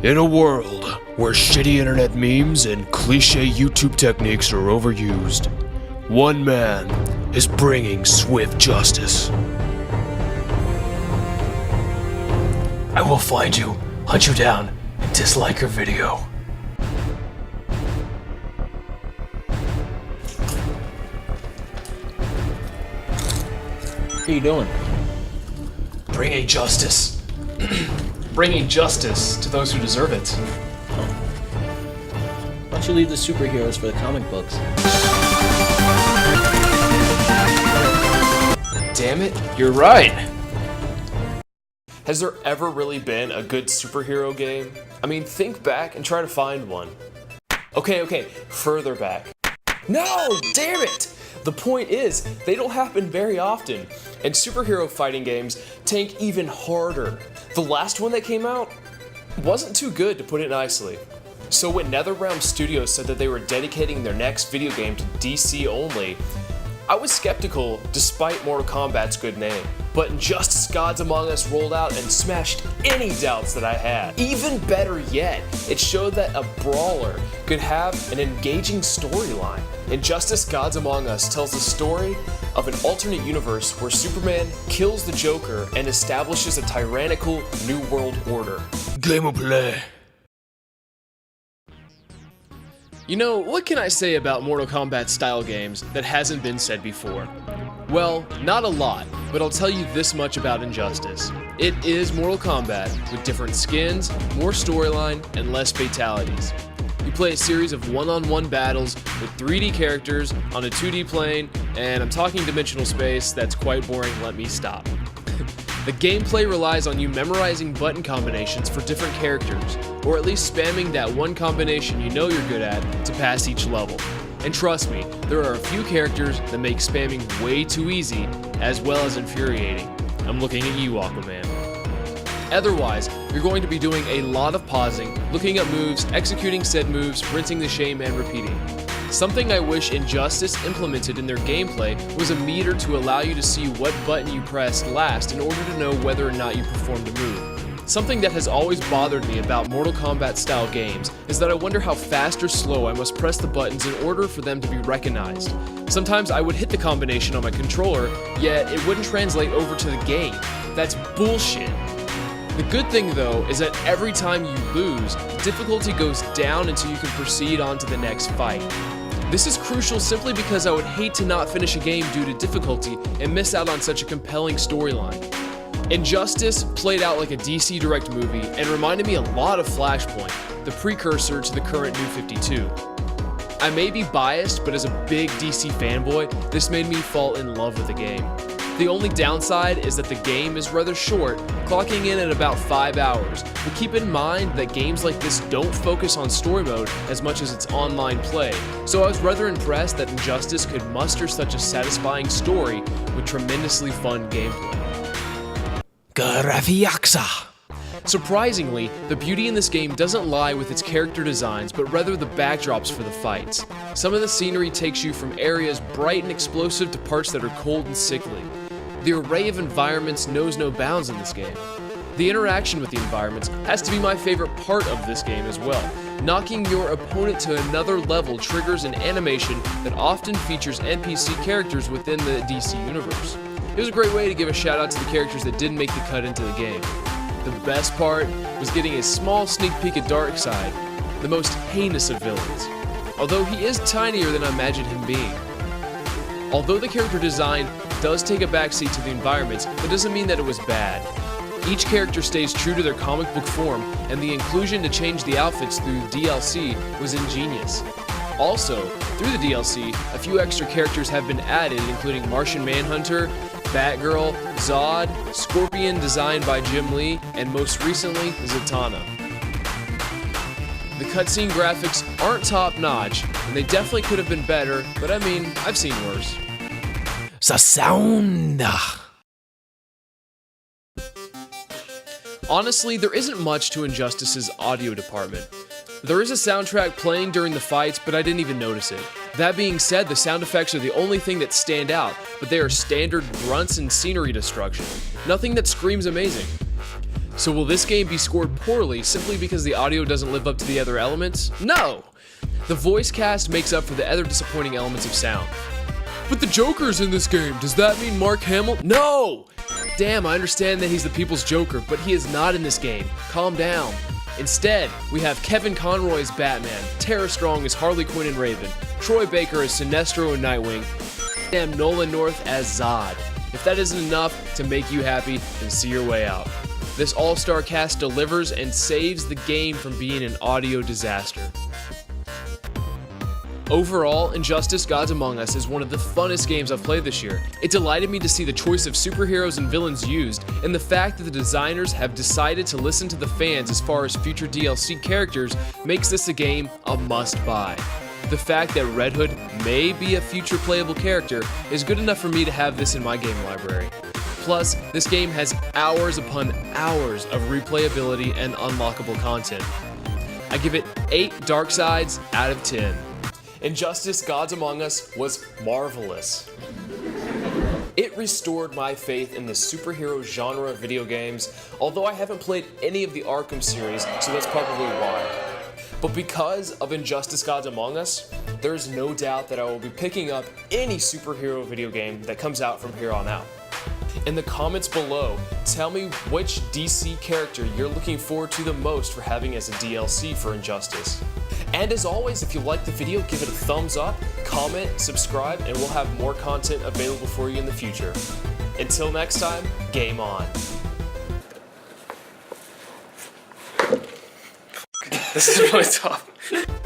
In a world where shitty internet memes and cliche YouTube techniques are overused, one man is bringing swift justice. I will find you, hunt you down, and dislike your video. What are you doing? Bringing justice. Bringing justice to those who deserve it. Why don't you leave the superheroes for the comic books? Damn it, you're right! Has there ever really been a good superhero game? I mean, think back and try to find one. Okay, further back. No, damn it! The point is, they don't happen very often, and superhero fighting games tank even harder. The last one that came out wasn't too good, to put it nicely. So when NetherRealm Studios said that they were dedicating their next video game to DC only, I was skeptical despite Mortal Kombat's good name. But Injustice Gods Among Us rolled out and smashed any doubts that I had. Even better yet, it showed that a brawler could have an engaging storyline. Injustice Gods Among Us tells the story of an alternate universe where Superman kills the Joker and establishes a tyrannical new world order. Game of play. You know, what can I say about Mortal Kombat style games that hasn't been said before? Well, not a lot, but I'll tell you this much about Injustice. It is Mortal Kombat with different skins, more storyline, and less fatalities. You play a series of one-on-one battles with 3D characters on a 2D plane, and I'm talking dimensional space that's quite boring, let me stop. The gameplay relies on you memorizing button combinations for different characters, or at least spamming that one combination you know you're good at to pass each level. And trust me, there are a few characters that make spamming way too easy, as well as infuriating. I'm looking at you, Aquaman. Otherwise, you're going to be doing a lot of pausing, looking at moves, executing said moves, rinsing the shame, and repeating. Something I wish Injustice implemented in their gameplay was a meter to allow you to see what button you pressed last in order to know whether or not you performed a move. Something that has always bothered me about Mortal Kombat style games is that I wonder how fast or slow I must press the buttons in order for them to be recognized. Sometimes I would hit the combination on my controller, yet it wouldn't translate over to the game. That's bullshit. The good thing though is that every time you lose, the difficulty goes down until you can proceed on to the next fight. This is crucial simply because I would hate to not finish a game due to difficulty and miss out on such a compelling storyline. Injustice played out like a DC Direct movie and reminded me a lot of Flashpoint, the precursor to the current New 52. I may be biased, but as a big DC fanboy, this made me fall in love with the game. The only downside is that the game is rather short, clocking in at about 5 hours, but keep in mind that games like this don't focus on story mode as much as its online play, so I was rather impressed that Injustice could muster such a satisfying story with tremendously fun gameplay. Garafiaxa. Surprisingly, the beauty in this game doesn't lie with its character designs, but rather the backdrops for the fights. Some of the scenery takes you from areas bright and explosive to parts that are cold and sickly. The array of environments knows no bounds in this game. The interaction with the environments has to be my favorite part of this game as well. Knocking your opponent to another level triggers an animation that often features NPC characters within the DC universe. It was a great way to give a shout out to the characters that didn't make the cut into the game. The best part was getting a small sneak peek at Darkseid, the most heinous of villains, although he is tinier than I imagined him being. Although the character design does take a backseat to the environments, that doesn't mean that it was bad. Each character stays true to their comic book form, and the inclusion to change the outfits through DLC was ingenious. Also, through the DLC, a few extra characters have been added, including Martian Manhunter, Batgirl, Zod, Scorpion designed by Jim Lee, and most recently, Zatanna. The cutscene graphics aren't top-notch, and they definitely could have been better, but I mean, I've seen worse. The sound. Honestly, there isn't much to Injustice's audio department. There is a soundtrack playing during the fights, but I didn't even notice it. That being said, the sound effects are the only thing that stand out, but they are standard grunts and scenery destruction. Nothing that screams amazing. So will this game be scored poorly simply because the audio doesn't live up to the other elements? No! The voice cast makes up for the other disappointing elements of sound. But the Joker's in this game, does that mean Mark Hamill? No! Damn, I understand that he's the people's Joker, but he is not in this game. Calm down. Instead, we have Kevin Conroy as Batman, Tara Strong as Harley Quinn and Raven, Troy Baker as Sinestro and Nightwing, and Nolan North as Zod. If that isn't enough to make you happy, then see your way out. This all-star cast delivers and saves the game from being an audio disaster. Overall, Injustice: Gods Among Us is one of the funnest games I've played this year. It delighted me to see the choice of superheroes and villains used, and the fact that the designers have decided to listen to the fans as far as future DLC characters makes this a game a must-buy. The fact that Red Hood may be a future playable character is good enough for me to have this in my game library. Plus, this game has hours upon hours of replayability and unlockable content. I give it 8 dark sides out of 10. Injustice: Gods Among Us was marvelous. It restored my faith in the superhero genre of video games, although I haven't played any of the Arkham series, so that's probably why. But because of Injustice: Gods Among Us, there is no doubt that I will be picking up any superhero video game that comes out from here on out. In the comments below, tell me which DC character you're looking forward to the most for having as a DLC for Injustice. And as always, if you liked the video, give it a thumbs up, comment, subscribe, and we'll have more content available for you in the future. Until next time, game on. This is really tough.